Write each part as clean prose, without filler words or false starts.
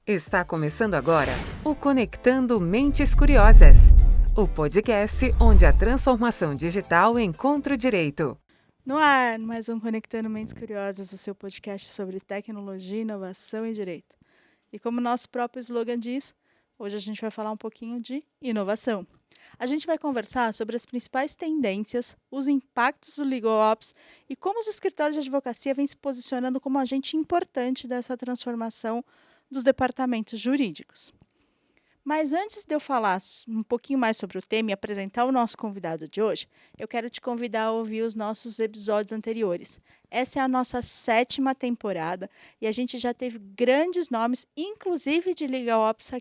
Está começando agora o Conectando Mentes Curiosas, o podcast onde a transformação digital encontra o direito. No ar, mais um Conectando Mentes Curiosas, o seu podcast sobre tecnologia, inovação e direito. E como nosso próprio slogan diz, hoje a gente vai falar um pouquinho de inovação. A gente vai conversar sobre as principais tendências, os impactos do LegalOps e como os escritórios de advocacia vêm se posicionando como agente importante dessa transformação dos departamentos jurídicos. Mas antes de eu falar um pouquinho mais sobre o tema e apresentar o nosso convidado de hoje, eu quero te convidar a ouvir os nossos episódios anteriores. Essa é a nossa 7ª temporada e a gente já teve grandes nomes, inclusive de LegalOps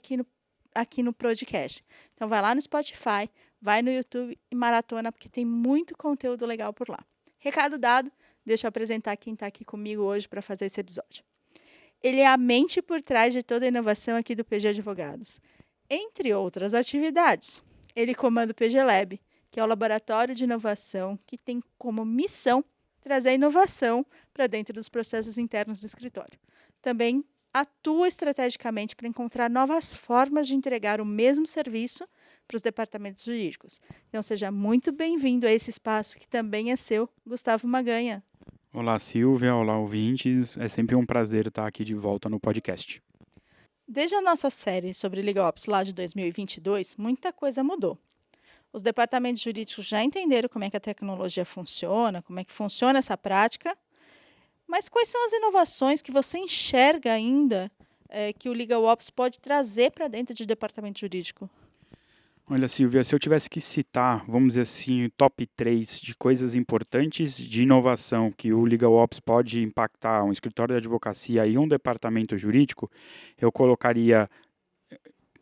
aqui no podcast. Então vai lá no Spotify, vai no YouTube e maratona, porque tem muito conteúdo legal por lá. Recado dado, deixa eu apresentar quem está aqui comigo hoje para fazer esse episódio. Ele é a mente por trás de toda a inovação aqui do PG Advogados. Entre outras atividades, ele comanda o PG Lab, que é o laboratório de inovação que tem como missão trazer a inovação para dentro dos processos internos do escritório. Também atua estrategicamente para encontrar novas formas de entregar o mesmo serviço para os departamentos jurídicos. Então, seja muito bem-vindo a esse espaço que também é seu, Gustavo Maganha. Olá, Silvia. Olá, ouvintes. É sempre um prazer estar aqui de volta no podcast. Desde a nossa série sobre LegalOps lá de 2022, muita coisa mudou. Os departamentos jurídicos já entenderam como é que a tecnologia funciona, como é que funciona essa prática, mas quais são as inovações que você enxerga ainda que o LegalOps pode trazer para dentro de departamento jurídico? Olha, Silvia, se eu tivesse que citar, vamos dizer assim, o top 3 de coisas importantes de inovação que o LegalOps pode impactar um escritório de advocacia e um departamento jurídico, eu colocaria,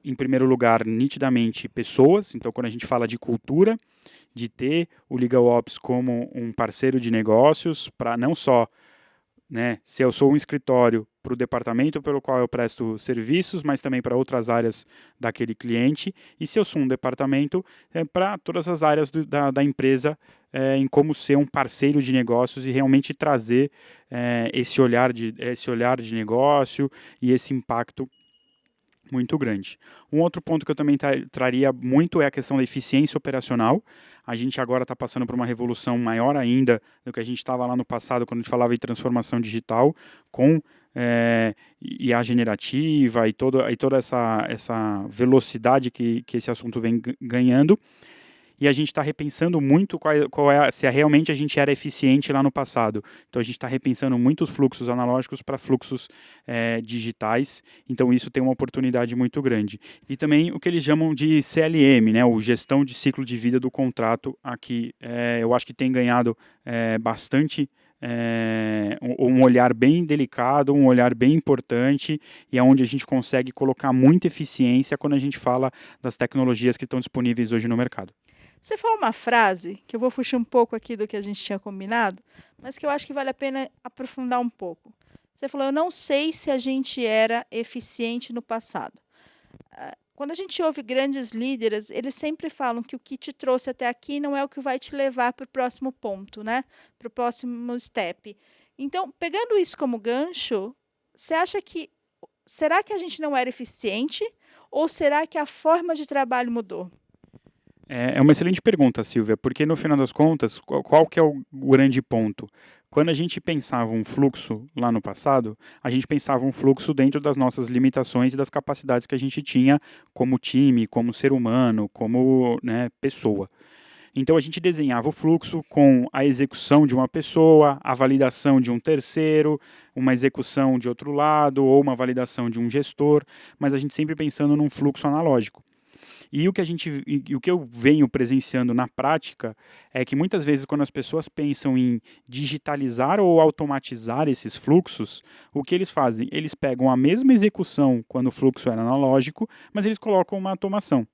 em primeiro lugar, nitidamente, pessoas. Então, quando a gente fala de cultura, de ter o LegalOps como um parceiro de negócios, para não só, se eu sou um escritório para o departamento pelo qual eu presto serviços, mas também para outras áreas daquele cliente, e se eu sou um departamento, para todas as áreas da empresa, em como ser um parceiro de negócios e realmente trazer esse olhar de negócio e esse impacto muito grande. Um outro ponto que eu também traria muito é a questão da eficiência operacional. A gente agora está passando por uma revolução maior ainda do que a gente estava lá no passado, quando a gente falava em transformação digital, com IA generativa e toda essa velocidade que esse assunto vem ganhando. E a gente está repensando muito se realmente a gente era eficiente lá no passado. Então a gente está repensando muito os fluxos analógicos para fluxos digitais. Então isso tem uma oportunidade muito grande. E também o que eles chamam de CLM, o gestão de ciclo de vida do contrato aqui. Eu acho que tem ganhado bastante um olhar bem delicado, um olhar bem importante, e é onde a gente consegue colocar muita eficiência quando a gente fala das tecnologias que estão disponíveis hoje no mercado. Você falou uma frase, que eu vou fugir um pouco aqui do que a gente tinha combinado, mas que eu acho que vale a pena aprofundar um pouco. Você falou, eu não sei se a gente era eficiente no passado. Quando a gente ouve grandes líderes, eles sempre falam que o que te trouxe até aqui não é o que vai te levar para o próximo ponto, para o próximo step. Então, pegando isso como gancho, você acha será que a gente não era eficiente ou será que a forma de trabalho mudou? É uma excelente pergunta, Silvia, porque no final das contas, qual que é o grande ponto? Quando a gente pensava um fluxo lá no passado, a gente pensava um fluxo dentro das nossas limitações e das capacidades que a gente tinha como time, como ser humano, como pessoa. Então a gente desenhava o fluxo com a execução de uma pessoa, a validação de um terceiro, uma execução de outro lado ou uma validação de um gestor, mas a gente sempre pensando num fluxo analógico. E o que eu venho presenciando na prática é que muitas vezes quando as pessoas pensam em digitalizar ou automatizar esses fluxos, o que eles fazem? Eles pegam a mesma execução quando o fluxo era analógico, mas eles colocam uma automação.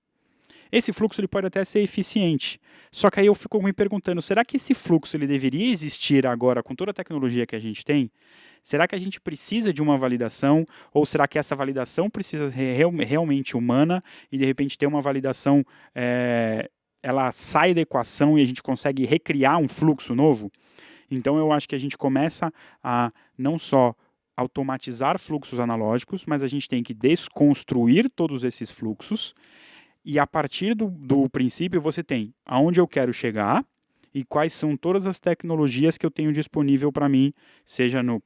Esse fluxo ele pode até ser eficiente, só que aí eu fico me perguntando, será que esse fluxo ele deveria existir agora com toda a tecnologia que a gente tem? Será que a gente precisa de uma validação ou será que essa validação precisa ser realmente humana e de repente ter uma validação, ela sai da equação e a gente consegue recriar um fluxo novo? Então eu acho que a gente começa a não só automatizar fluxos analógicos, mas a gente tem que desconstruir todos esses fluxos e a partir do princípio você tem aonde eu quero chegar e quais são todas as tecnologias que eu tenho disponível para mim, seja no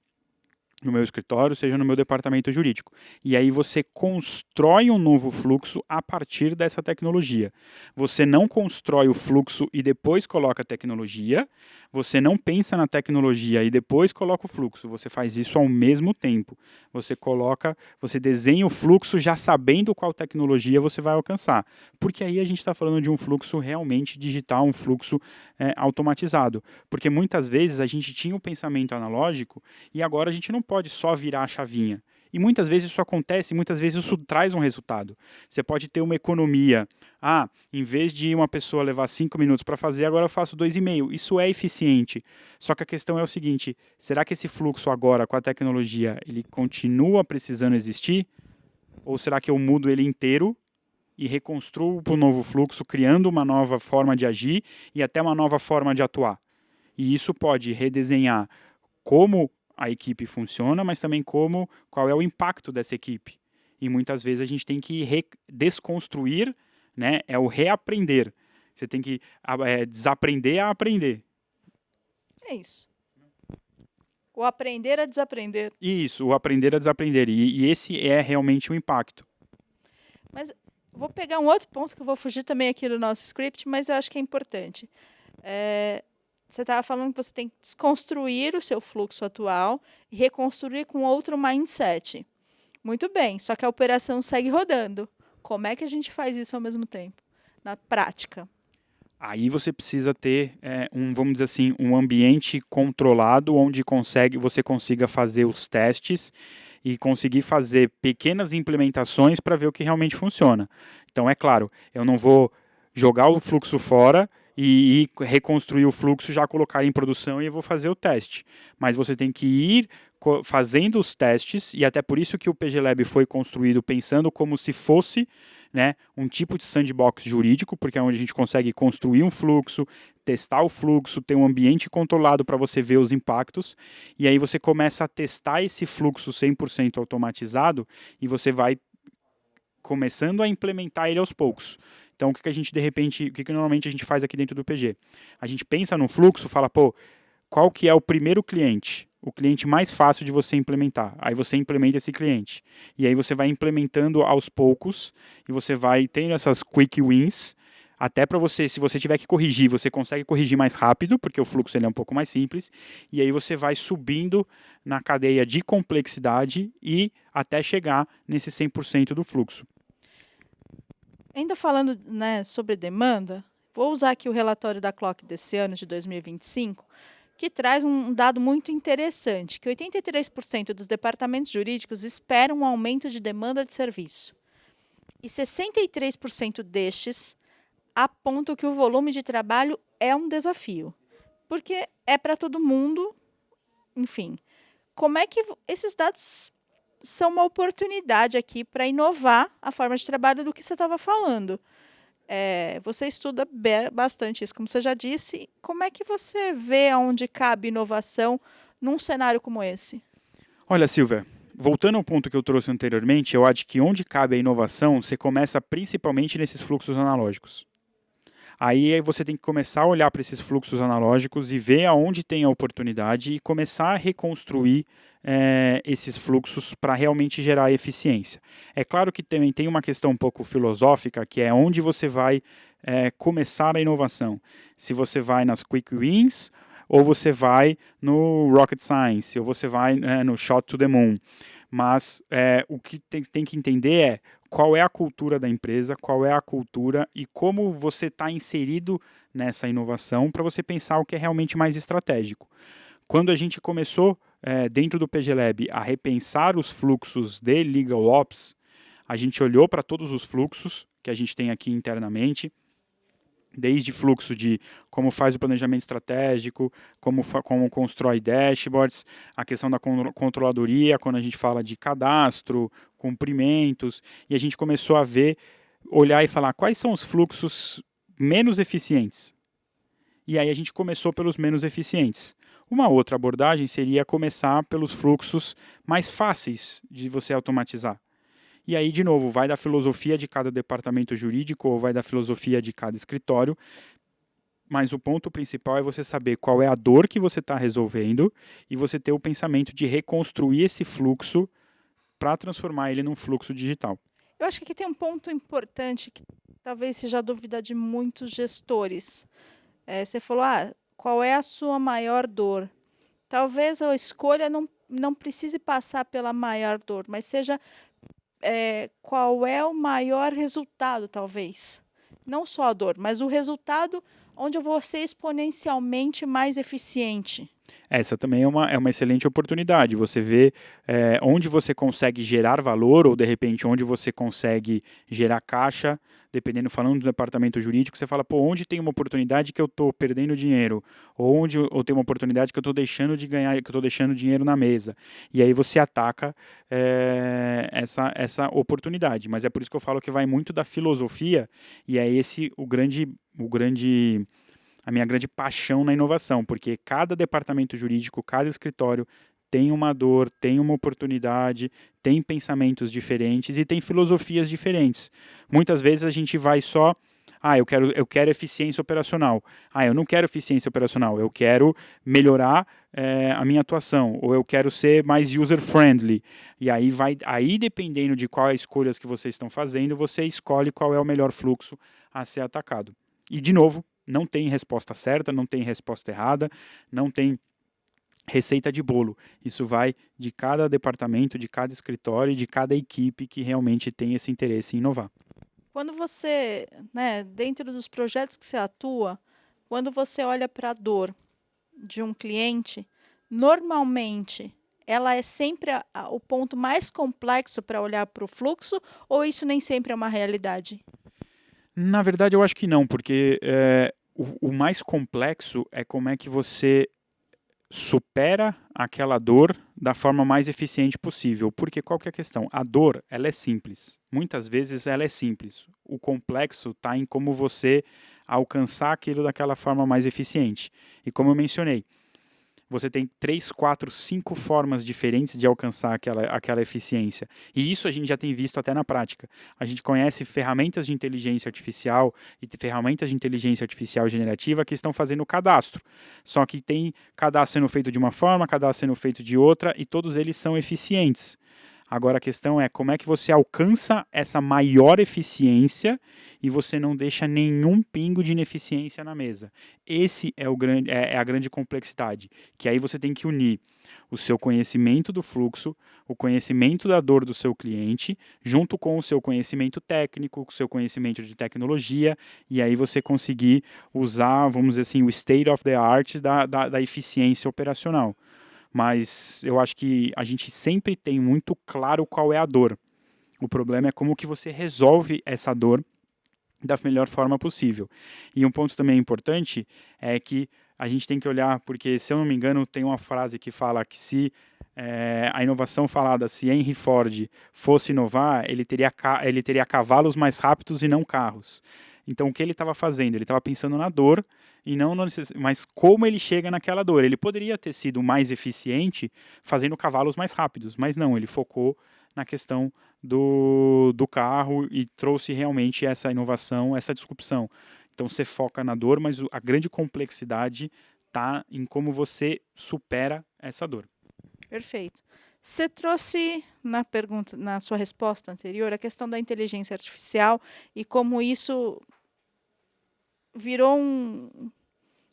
meu escritório, seja no meu departamento jurídico. E aí você constrói um novo fluxo a partir dessa tecnologia. Você não constrói o fluxo e depois coloca a tecnologia, você não pensa na tecnologia e depois coloca o fluxo, você faz isso ao mesmo tempo. Você desenha o fluxo já sabendo qual tecnologia você vai alcançar. Porque aí a gente está falando de um fluxo realmente digital, um fluxo automatizado. Porque muitas vezes a gente tinha um pensamento analógico e agora a gente não pode só virar a chavinha. E muitas vezes isso acontece, muitas vezes isso traz um resultado. Você pode ter uma economia. Em vez de uma pessoa levar 5 minutos para fazer, agora eu faço 2,5. Isso é eficiente. Só que a questão é o seguinte, será que esse fluxo agora, com a tecnologia, ele continua precisando existir? Ou será que eu mudo ele inteiro e reconstruo para um novo fluxo, criando uma nova forma de agir e até uma nova forma de atuar? E isso pode redesenhar como a equipe funciona, mas também qual é o impacto dessa equipe. E muitas vezes a gente tem que desconstruir, né? É o reaprender. Você tem que desaprender a aprender. É isso. O aprender a desaprender. Isso, o aprender a desaprender. E esse é realmente o impacto. Mas vou pegar um outro ponto que eu vou fugir também aqui do nosso script, mas eu acho que é importante. Você estava falando que você tem que desconstruir o seu fluxo atual e reconstruir com outro mindset. Muito bem, só que a operação segue rodando. Como é que a gente faz isso ao mesmo tempo? Na prática. Aí você precisa ter, vamos dizer assim, um ambiente controlado onde você consiga fazer os testes e conseguir fazer pequenas implementações para ver o que realmente funciona. Então, é claro, eu não vou jogar o fluxo fora e reconstruir o fluxo, já colocar em produção e eu vou fazer o teste. Mas você tem que ir fazendo os testes, e até por isso que o PG Lab foi construído pensando como se fosse, né, um tipo de sandbox jurídico, porque é onde a gente consegue construir um fluxo, testar o fluxo, ter um ambiente controlado para você ver os impactos, e aí você começa a testar esse fluxo 100% automatizado e você vai começando a implementar ele aos poucos. Então, o que normalmente a gente faz aqui dentro do PG? A gente pensa no fluxo, fala, qual que é o primeiro cliente? O cliente mais fácil de você implementar. Aí você implementa esse cliente. E aí você vai implementando aos poucos e você vai tendo essas quick wins, até para você, se você tiver que corrigir, você consegue corrigir mais rápido, porque o fluxo ele é um pouco mais simples, e aí você vai subindo na cadeia de complexidade e até chegar nesse 100% do fluxo. Ainda falando, né, sobre demanda, vou usar aqui o relatório da Clock desse ano, de 2025, que traz um dado muito interessante, que 83% dos departamentos jurídicos esperam um aumento de demanda de serviço. E 63% destes apontam que o volume de trabalho é um desafio, porque é para todo mundo, enfim. Como é que esses dados são uma oportunidade aqui para inovar a forma de trabalho do que você estava falando? Você estuda bastante isso, como você já disse. Como é que você vê onde cabe inovação num cenário como esse? Olha, Silvia, voltando ao ponto que eu trouxe anteriormente, eu acho que onde cabe a inovação, você começa principalmente nesses fluxos analógicos. Aí você tem que começar a olhar para esses fluxos analógicos e ver aonde tem a oportunidade e começar a reconstruir esses fluxos para realmente gerar eficiência. É claro que também tem uma questão um pouco filosófica, que é onde você vai começar a inovação. Se você vai nas quick wins, ou você vai no rocket science, ou você vai no shot to the moon. Mas o que tem que entender é qual é a cultura da empresa, qual é a cultura e como você está inserido nessa inovação para você pensar o que é realmente mais estratégico. Quando a gente começou dentro do PG Lab a repensar os fluxos de Legal Ops, a gente olhou para todos os fluxos que a gente tem aqui internamente, desde fluxo de como faz o planejamento estratégico, como constrói dashboards, a questão da controladoria, quando a gente fala de cadastro, cumprimentos, e a gente começou a olhar e falar quais são os fluxos menos eficientes. E aí a gente começou pelos menos eficientes. Uma outra abordagem seria começar pelos fluxos mais fáceis de você automatizar. E aí, de novo, vai da filosofia de cada departamento jurídico ou vai da filosofia de cada escritório, mas o ponto principal é você saber qual é a dor que você está resolvendo e você ter o pensamento de reconstruir esse fluxo para transformar ele num fluxo digital. Eu acho que aqui tem um ponto importante que talvez seja a dúvida de muitos gestores. Você falou, qual é a sua maior dor? Talvez a escolha não precise passar pela maior dor, mas seja qual é o maior resultado, talvez. Não só a dor, mas o resultado onde eu vou ser exponencialmente mais eficiente. Essa também é uma excelente oportunidade. Você vê onde você consegue gerar valor ou, de repente, onde você consegue gerar caixa, dependendo, falando do departamento jurídico, você fala, onde tem uma oportunidade que eu estou perdendo dinheiro, ou onde eu tenho uma oportunidade que eu estou deixando de ganhar, que eu estou deixando dinheiro na mesa. E aí você ataca essa oportunidade. Mas é por isso que eu falo que vai muito da filosofia, e é esse a minha grande paixão na inovação, porque cada departamento jurídico, cada escritório tem uma dor, tem uma oportunidade, tem pensamentos diferentes e tem filosofias diferentes. Muitas vezes a gente vai só, eu quero eficiência operacional. Eu não quero eficiência operacional, eu quero melhorar a minha atuação, ou eu quero ser mais user-friendly. E aí dependendo de quais escolhas que vocês estão fazendo, você escolhe qual é o melhor fluxo a ser atacado. E, de novo, não tem resposta certa, não tem resposta errada, não tem receita de bolo. Isso vai de cada departamento, de cada escritório e de cada equipe que realmente tem esse interesse em inovar. Quando você, dentro dos projetos que você atua, quando você olha para a dor de um cliente, normalmente ela é sempre o ponto mais complexo para olhar para o fluxo, ou isso nem sempre é uma realidade? Na verdade, eu acho que não, porque o mais complexo é como é que você supera aquela dor da forma mais eficiente possível. Porque qual que é a questão? A dor, ela é simples. Muitas vezes ela é simples. O complexo está em como você alcançar aquilo daquela forma mais eficiente. E como eu mencionei, você tem 3, 4, 5 formas diferentes de alcançar aquela eficiência. E isso a gente já tem visto até na prática. A gente conhece ferramentas de inteligência artificial e ferramentas de inteligência artificial generativa que estão fazendo o cadastro. Só que tem cadastro sendo feito de uma forma, cadastro sendo feito de outra, e todos eles são eficientes. Agora a questão é como é que você alcança essa maior eficiência e você não deixa nenhum pingo de ineficiência na mesa. Esse é a grande complexidade, que aí você tem que unir o seu conhecimento do fluxo, o conhecimento da dor do seu cliente, junto com o seu conhecimento técnico, o seu conhecimento de tecnologia, e aí você conseguir usar, vamos dizer assim, o state of the art da eficiência operacional. Mas eu acho que a gente sempre tem muito claro qual é a dor. O problema é como que você resolve essa dor da melhor forma possível. E um ponto também importante é que a gente tem que olhar, porque se eu não me engano tem uma frase que fala que se a inovação falada, se Henry Ford fosse inovar, ele teria cavalos mais rápidos e não carros. Então, o que ele estava fazendo? Ele estava pensando na dor, e não mas como ele chega naquela dor. Ele poderia ter sido mais eficiente fazendo cavalos mais rápidos, mas não, ele focou na questão do carro e trouxe realmente essa inovação, essa disrupção. Então, você foca na dor, mas a grande complexidade está em como você supera essa dor. Perfeito. Você trouxe na sua resposta anterior, a questão da inteligência artificial e como isso virou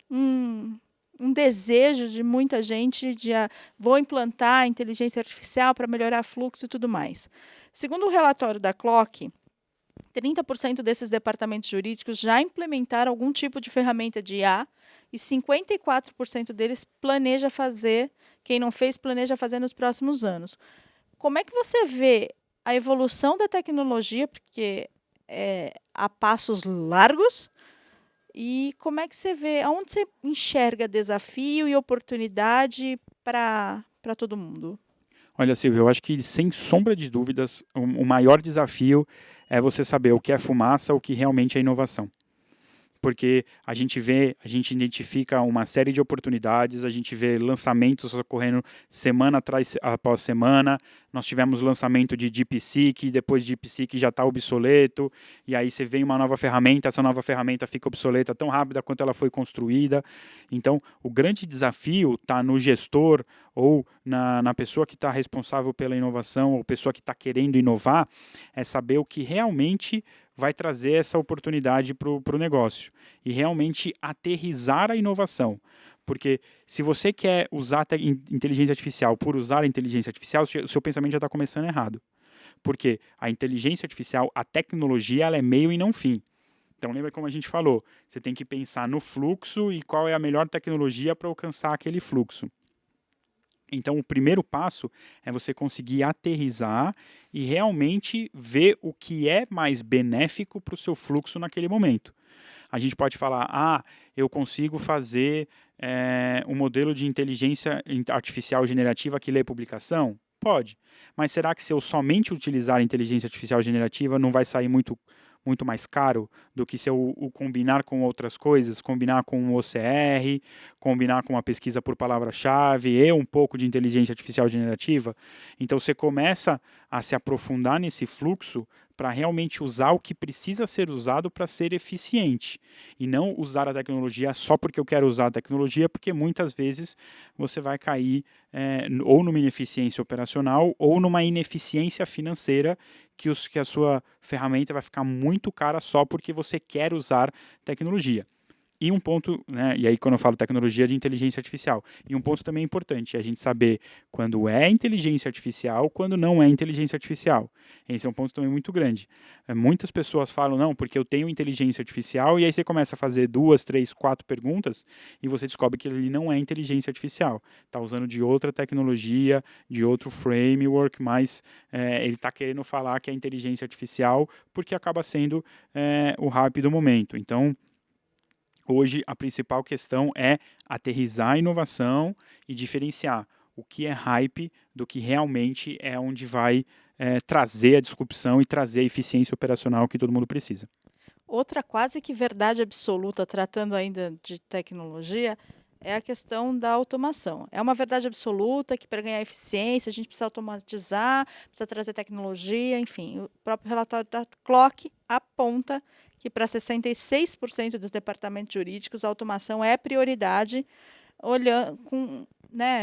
um desejo de muita gente de vou implantar a inteligência artificial para melhorar fluxo e tudo mais. Segundo o relatório da Clock, 30% desses departamentos jurídicos já implementaram algum tipo de ferramenta de IA e 54% deles planeja fazer, quem não fez, planeja fazer nos próximos anos. Como é que você vê a evolução da tecnologia, porque a passos largos, e como é que você vê, aonde você enxerga desafio e oportunidade para todo mundo? Olha, Silvia, eu acho que, sem sombra de dúvidas, o maior desafio é você saber o que é fumaça, o que realmente é inovação. porque a gente identifica uma série de oportunidades, a gente vê lançamentos ocorrendo semana após semana. Nós tivemos lançamento de DeepSeek, depois DeepSeek já está obsoleto, e aí você vê uma nova ferramenta, essa nova ferramenta fica obsoleta tão rápida quanto ela foi construída. Então, o grande desafio está no gestor ou na pessoa que está responsável pela inovação, ou pessoa que está querendo inovar, é saber o que realmente vai trazer essa oportunidade para o negócio e realmente aterrissar a inovação. Porque se você quer usar inteligência artificial por usar a inteligência artificial, o seu pensamento já está começando errado. Porque a inteligência artificial, a tecnologia, ela é meio e não fim. Então, lembra como a gente falou, você tem que pensar no fluxo e qual é a melhor tecnologia para alcançar aquele fluxo. Então, o primeiro passo é você conseguir aterrissar e realmente ver o que é mais benéfico para o seu fluxo naquele momento. A gente pode falar, eu consigo fazer um modelo de inteligência artificial generativa que lê publicação? Pode. Mas será que se eu somente utilizar a inteligência artificial generativa não vai sair muito mais caro do que se eu combinar com outras coisas, combinar com um OCR, combinar com uma pesquisa por palavra-chave e um pouco de inteligência artificial generativa? Então você começa a se aprofundar nesse fluxo para realmente usar o que precisa ser usado para ser eficiente e não usar a tecnologia só porque eu quero usar a tecnologia, porque muitas vezes você vai cair ou numa ineficiência operacional ou numa ineficiência financeira que a sua ferramenta vai ficar muito cara só porque você quer usar tecnologia. E um ponto, e aí quando eu falo tecnologia de inteligência artificial, e um ponto também importante é a gente saber quando é inteligência artificial, quando não é inteligência artificial. Esse é um ponto também muito grande. Muitas pessoas falam, não, porque eu tenho inteligência artificial, e aí você começa a fazer 2, 3, 4 perguntas, e você descobre que ele não é inteligência artificial. Está usando de outra tecnologia, de outro framework, mas ele está querendo falar que é inteligência artificial, porque acaba sendo o rápido momento. Então, hoje, a principal questão é aterrissar a inovação e diferenciar o que é hype do que realmente é onde vai trazer a disrupção e trazer a eficiência operacional que todo mundo precisa. Outra quase que verdade absoluta, tratando ainda de tecnologia, é a questão da automação. É uma verdade absoluta que para ganhar eficiência a gente precisa automatizar, precisa trazer tecnologia, enfim. O próprio relatório da Clock aponta que para 66% dos departamentos jurídicos a automação é prioridade, olhando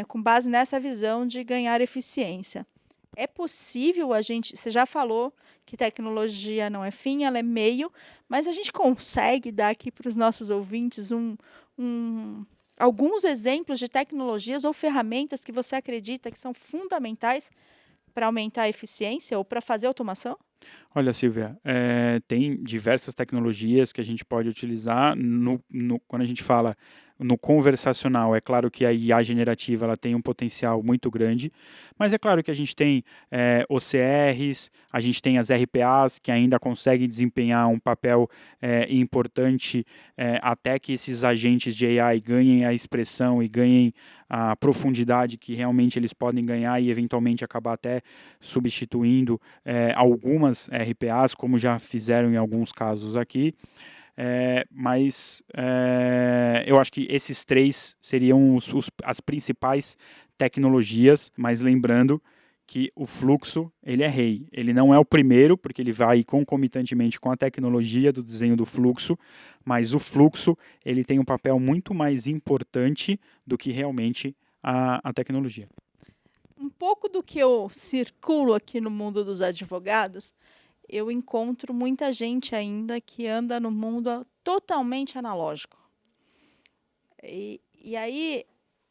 com base nessa visão de ganhar eficiência. É possível você já falou que tecnologia não é fim, ela é meio, mas a gente consegue dar aqui para os nossos ouvintes alguns exemplos de tecnologias ou ferramentas que você acredita que são fundamentais para aumentar a eficiência ou para fazer automação? Olha, Silvia, tem diversas tecnologias que a gente pode utilizar quando a gente fala no conversacional. É claro que a IA generativa ela tem um potencial muito grande, mas é claro que a gente tem OCRs, a gente tem as RPAs que ainda conseguem desempenhar um papel importante até que esses agentes de AI ganhem a expressão e ganhem a profundidade que realmente eles podem ganhar e eventualmente acabar até substituindo algumas RPAs, como já fizeram em alguns casos aqui. Mas eu acho que esses três seriam as principais tecnologias, mas lembrando que o fluxo ele é rei. Ele não é o primeiro, porque ele vai concomitantemente com a tecnologia do desenho do fluxo, mas o fluxo ele tem um papel muito mais importante do que realmente a tecnologia. Um pouco do que eu circulo aqui no mundo dos advogados, eu encontro muita gente ainda que anda no mundo totalmente analógico. E aí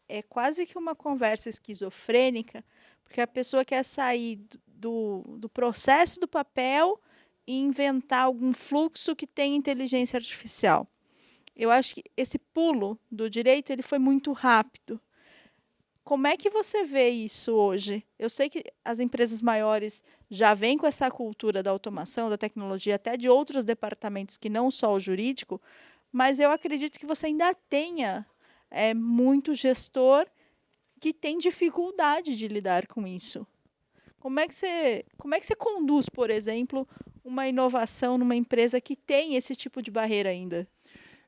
é quase que uma conversa esquizofrênica, porque a pessoa quer sair do processo do papel e inventar algum fluxo que tenha inteligência artificial. Eu acho que esse pulo do direito ele foi muito rápido. Como é que você vê isso hoje? Eu sei que as empresas maiores já vêm com essa cultura da automação, da tecnologia, até de outros departamentos que não só o jurídico, mas eu acredito que você ainda tenha muito gestor que tem dificuldade de lidar com isso. Como é que você conduz, por exemplo, uma inovação numa empresa que tem esse tipo de barreira ainda?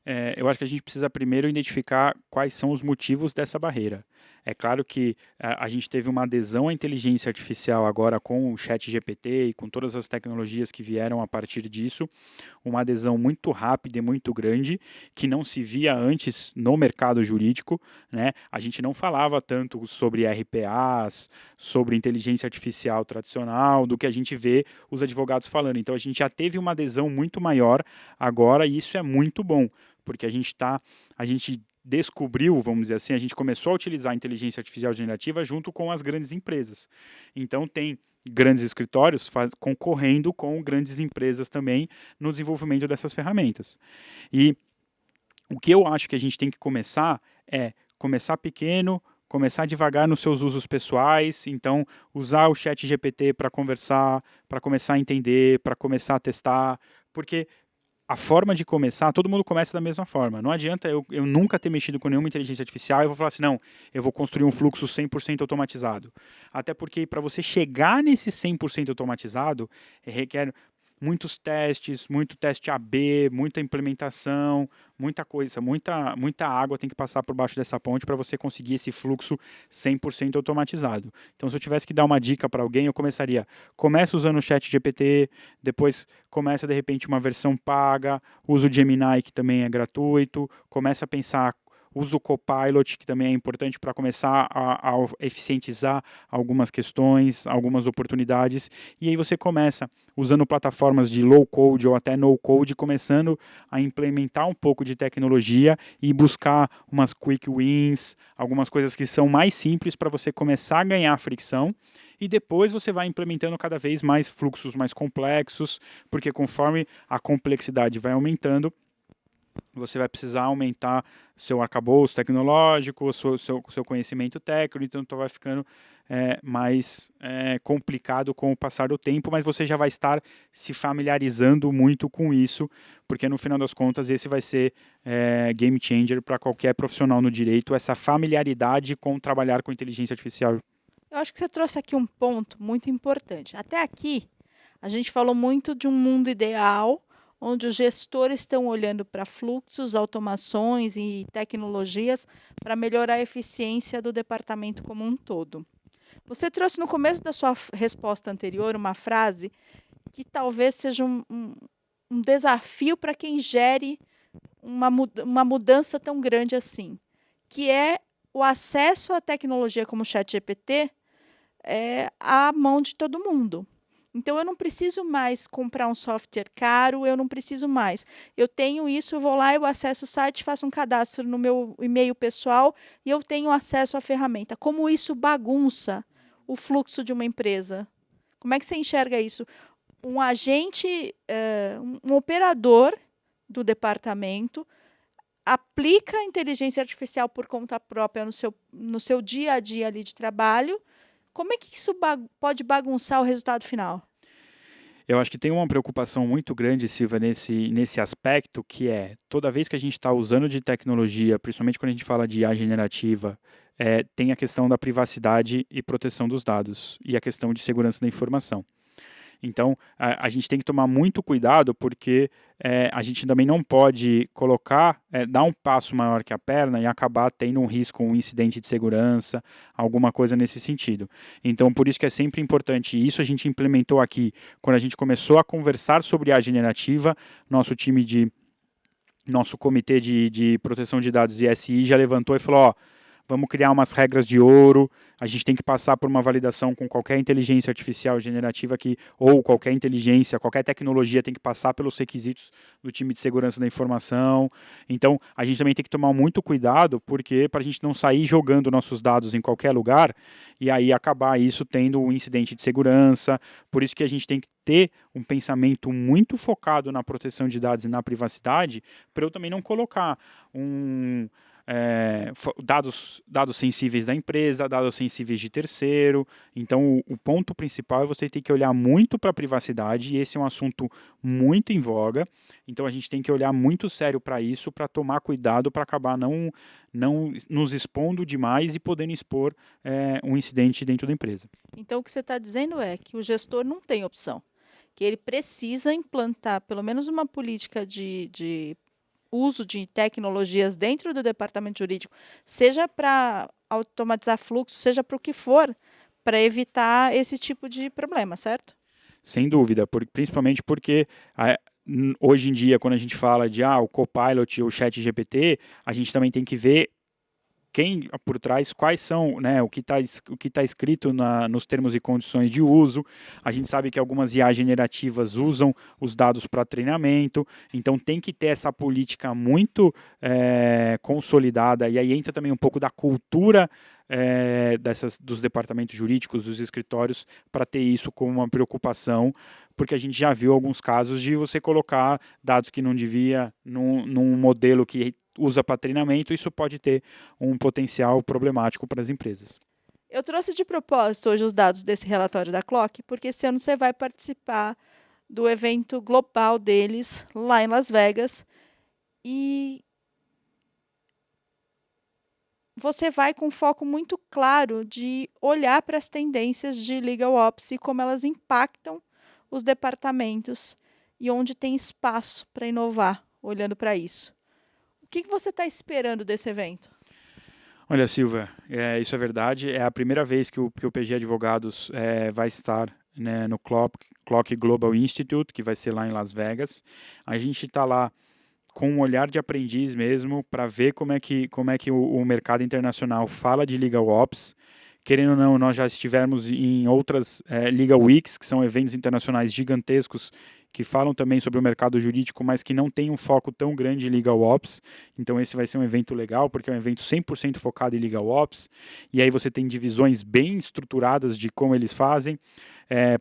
eu acho que a gente precisa primeiro identificar quais são os motivos dessa barreira. É claro que a gente teve uma adesão à inteligência artificial agora com o ChatGPT e com todas as tecnologias que vieram a partir disso, uma adesão muito rápida e muito grande, que não se via antes no mercado jurídico, né? A gente não falava tanto sobre RPAs, sobre inteligência artificial tradicional, do que a gente vê os advogados falando. Então a gente já teve uma adesão muito maior agora, e isso é muito bom, porque a gente descobriu, vamos dizer assim, a gente começou a utilizar a inteligência artificial generativa junto com as grandes empresas. Então tem grandes escritórios concorrendo com grandes empresas também no desenvolvimento dessas ferramentas. E o que eu acho que a gente tem que começar é começar pequeno, começar devagar nos seus usos pessoais, então usar o ChatGPT para conversar, para começar a entender, para começar a testar, porque a forma de começar, todo mundo começa da mesma forma. Não adianta eu nunca ter mexido com nenhuma inteligência artificial e vou falar assim, não, eu vou construir um fluxo 100% automatizado. Até porque para você chegar nesse 100% automatizado, requer muitos testes, muito teste AB, muita implementação, muita coisa, muita água tem que passar por baixo dessa ponte para você conseguir esse fluxo 100% automatizado. Então, se eu tivesse que dar uma dica para alguém, eu começa usando o ChatGPT, depois começa, de repente, uma versão paga, usa o Gemini, que também é gratuito, começa a pensar, usa o Copilot, que também é importante para começar a eficientizar algumas questões, algumas oportunidades, e aí você começa usando plataformas de low code ou até no code, começando a implementar um pouco de tecnologia e buscar umas quick wins, algumas coisas que são mais simples para você começar a ganhar fricção, e depois você vai implementando cada vez mais fluxos mais complexos, porque conforme a complexidade vai aumentando, você vai precisar aumentar seu arcabouço tecnológico, seu conhecimento técnico, então vai ficando mais complicado com o passar do tempo, mas você já vai estar se familiarizando muito com isso, porque no final das contas esse vai ser game changer para qualquer profissional no direito, essa familiaridade com trabalhar com inteligência artificial. Eu acho que você trouxe aqui um ponto muito importante. Até aqui, a gente falou muito de um mundo ideal, onde os gestores estão olhando para fluxos, automações e tecnologias para melhorar a eficiência do departamento como um todo. Você trouxe no começo da sua resposta anterior uma frase que talvez seja um desafio para quem gere uma mudança tão grande assim, que é o acesso à tecnologia como o ChatGPT à mão de todo mundo. Então, eu não preciso mais comprar um software caro, eu não preciso mais. Eu tenho isso, eu vou lá, eu acesso o site, faço um cadastro no meu e-mail pessoal e eu tenho acesso à ferramenta. Como isso bagunça o fluxo de uma empresa? Como é que você enxerga isso? Um agente, um operador do departamento aplica a inteligência artificial por conta própria no seu dia a dia ali de trabalho. Como é que isso pode bagunçar o resultado final? Eu acho que tem uma preocupação muito grande, Silvia, nesse aspecto, que é, toda vez que a gente está usando de tecnologia, principalmente quando a gente fala de IA generativa, tem a questão da privacidade e proteção dos dados, e a questão de segurança da informação. Então, a gente tem que tomar muito cuidado, porque a gente também não pode dar um passo maior que a perna e acabar tendo um risco, um incidente de segurança, alguma coisa nesse sentido. Então, por isso que é sempre importante, e isso a gente implementou aqui, quando a gente começou a conversar sobre a generativa, nosso comitê de proteção de dados ISI já levantou e falou, vamos criar umas regras de ouro, a gente tem que passar por uma validação com qualquer inteligência artificial generativa ou qualquer inteligência, qualquer tecnologia tem que passar pelos requisitos do time de segurança da informação. Então, a gente também tem que tomar muito cuidado, porque para a gente não sair jogando nossos dados em qualquer lugar e aí acabar isso tendo um incidente de segurança. Por isso que a gente tem que ter um pensamento muito focado na proteção de dados e na privacidade, para eu também não colocar dados sensíveis da empresa, dados sensíveis de terceiro. Então, o ponto principal é você ter que olhar muito para a privacidade, e esse é um assunto muito em voga. Então, a gente tem que olhar muito sério para isso, para tomar cuidado, para acabar não nos expondo demais e podendo expor um incidente dentro da empresa. Então, o que você está dizendo é que o gestor não tem opção, que ele precisa implantar pelo menos uma política de uso de tecnologias dentro do departamento jurídico, seja para automatizar fluxo, seja para o que for, para evitar esse tipo de problema, certo? Sem dúvida, principalmente porque hoje em dia, quando a gente fala de o Copilot ou o ChatGPT, a gente também tem que ver quem por trás, quais são, né, o que tá escrito nos termos e condições de uso. A gente sabe que algumas IA generativas usam os dados para treinamento, então tem que ter essa política muito consolidada, e aí entra também um pouco da cultura dos departamentos jurídicos, dos escritórios, para ter isso como uma preocupação, porque a gente já viu alguns casos de você colocar dados que não devia num modelo que usa para treinamento, isso pode ter um potencial problemático para as empresas. Eu trouxe de propósito hoje os dados desse relatório da Clock, porque esse ano você vai participar do evento global deles lá em Las Vegas e você vai com foco muito claro de olhar para as tendências de Legal Ops e como elas impactam os departamentos e onde tem espaço para inovar, olhando para isso. O que você está esperando desse evento? Olha, Silvia, isso é verdade. É a primeira vez que o PG Advogados vai estar, né, no Clock Global Institute, que vai ser lá em Las Vegas. A gente está lá com um olhar de aprendiz mesmo, para ver como é que o mercado internacional fala de Legal Ops. Querendo ou não, nós já estivemos em outras Legal Weeks, que são eventos internacionais gigantescos, que falam também sobre o mercado jurídico, mas que não tem um foco tão grande em Legal Ops. Então esse vai ser um evento legal, porque é um evento 100% focado em Legal Ops, e aí você tem divisões bem estruturadas de como eles fazem,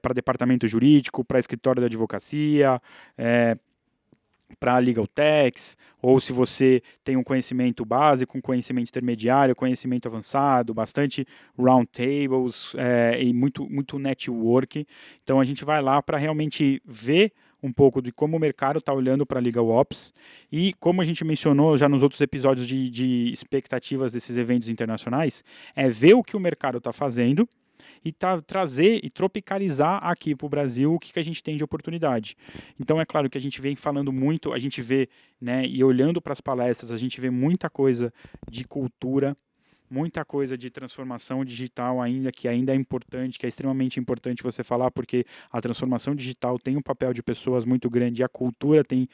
para departamento jurídico, para escritório de advocacia, para Legal Techs, ou se você tem um conhecimento básico, um conhecimento intermediário, conhecimento avançado, bastante roundtables e muito network. Então a gente vai lá para realmente ver um pouco de como o mercado está olhando para Legal Ops e, como a gente mencionou já nos outros episódios de expectativas desses eventos internacionais, ver o que o mercado está fazendo e trazer e tropicalizar aqui para o Brasil o que a gente tem de oportunidade. Então é claro que a gente vem falando muito, a gente vê, né, e olhando para as palestras, a gente vê muita coisa de cultura, muita coisa de transformação digital ainda, que ainda é importante, que é extremamente importante você falar, porque a transformação digital tem um papel de pessoas muito grande, e a cultura tem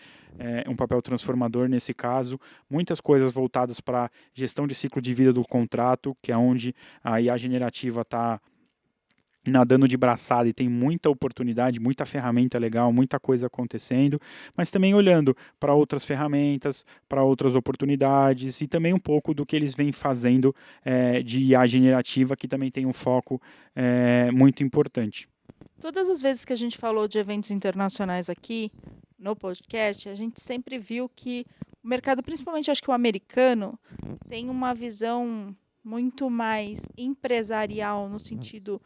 um papel transformador nesse caso. Muitas coisas voltadas para gestão de ciclo de vida do contrato, que é onde a IA generativa está nadando de braçada e tem muita oportunidade, muita ferramenta legal, muita coisa acontecendo, mas também olhando para outras ferramentas, para outras oportunidades e também um pouco do que eles vêm fazendo de IA generativa, que também tem um foco muito importante. Todas as vezes que a gente falou de eventos internacionais aqui no podcast, a gente sempre viu que o mercado, principalmente acho que o americano, tem uma visão muito mais empresarial no sentido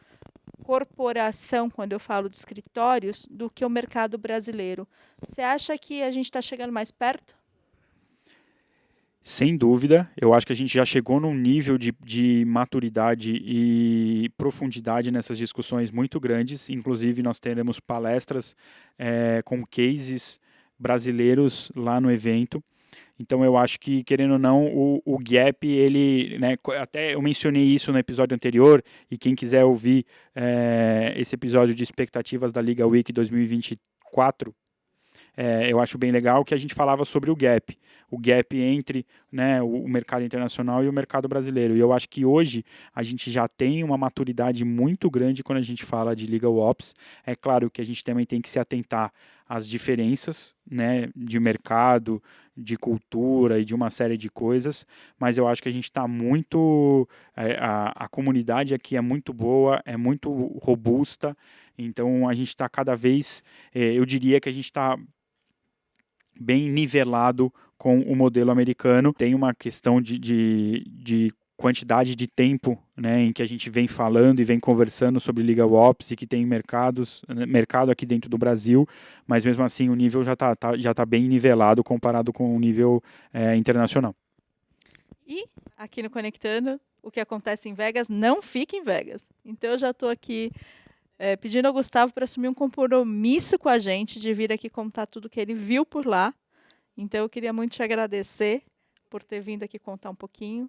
corporação, quando eu falo de escritórios, do que o mercado brasileiro. Você acha que a gente está chegando mais perto? Sem dúvida, eu acho que a gente já chegou num nível de maturidade e profundidade nessas discussões muito grandes. Inclusive, nós teremos palestras com cases brasileiros lá no evento. Então eu acho que, querendo ou não, o gap, ele, né, até eu mencionei isso no episódio anterior, e quem quiser ouvir esse episódio de expectativas da Legal Week 2024, eu acho bem legal que a gente falava sobre o gap entre, né, o mercado internacional e o mercado brasileiro. E eu acho que hoje a gente já tem uma maturidade muito grande quando a gente fala de Legal Ops. É claro que a gente também tem que se atentar às diferenças, né, de mercado, de cultura e de uma série de coisas, mas eu acho que a gente está muito... a comunidade aqui é muito boa, é muito robusta, então a gente está cada vez... eu diria que a gente está bem nivelado com o modelo americano. Tem uma questão de quantidade de tempo, né, em que a gente vem falando e vem conversando sobre Legal Ops e que tem mercado aqui dentro do Brasil, mas mesmo assim o nível já tá bem nivelado comparado com o nível internacional. E aqui no Conectando, o que acontece em Vegas não fica em Vegas. Então eu já estou aqui pedindo ao Gustavo para assumir um compromisso com a gente de vir aqui contar tudo que ele viu por lá. Então, eu queria muito te agradecer por ter vindo aqui contar um pouquinho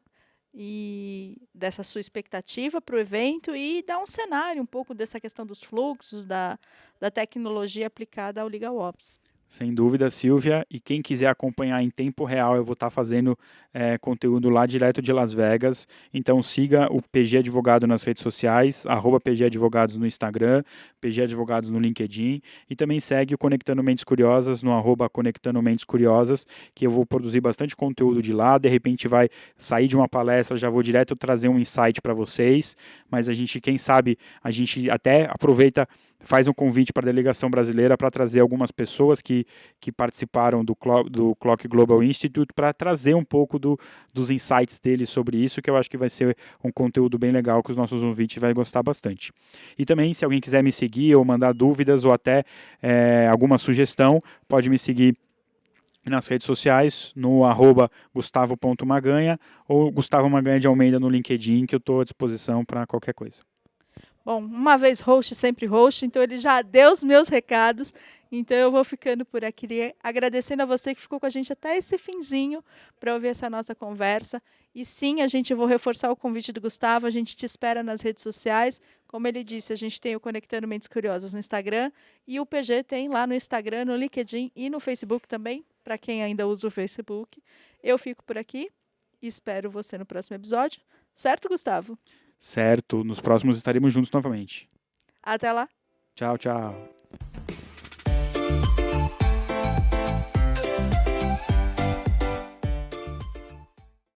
e dessa sua expectativa para o evento e dar um cenário um pouco dessa questão dos fluxos, da tecnologia aplicada ao LegalOps. Sem dúvida, Silvia. E quem quiser acompanhar em tempo real, eu vou estar fazendo conteúdo lá direto de Las Vegas. Então siga o PG Advogado nas redes sociais, @PG Advogados no Instagram, PG Advogados no LinkedIn. E também segue o Conectando Mentes Curiosas no @Conectando Mentes Curiosas, que eu vou produzir bastante conteúdo de lá. De repente vai sair de uma palestra, já vou direto trazer um insight para vocês. Mas a gente, quem sabe, a gente até aproveita, faz um convite para a delegação brasileira para trazer algumas pessoas que participaram do Clock Global Institute para trazer um pouco dos insights deles sobre isso, que eu acho que vai ser um conteúdo bem legal que os nossos ouvintes vão gostar bastante. E também, se alguém quiser me seguir ou mandar dúvidas ou até alguma sugestão, pode me seguir nas redes sociais, no @Gustavo.Maganha ou Gustavo Maganha de Almeida no LinkedIn, que eu estou à disposição para qualquer coisa. Bom, uma vez host, sempre host, então ele já deu os meus recados, então eu vou ficando por aqui, agradecendo a você que ficou com a gente até esse finzinho para ouvir essa nossa conversa. E sim, eu vou reforçar o convite do Gustavo, a gente te espera nas redes sociais. Como ele disse, a gente tem o Conectando Mentes Curiosas no Instagram e o PG tem lá no Instagram, no LinkedIn e no Facebook também, para quem ainda usa o Facebook. Eu fico por aqui e espero você no próximo episódio. Certo, Gustavo? Certo, nos próximos estaremos juntos novamente. Até lá. Tchau, tchau.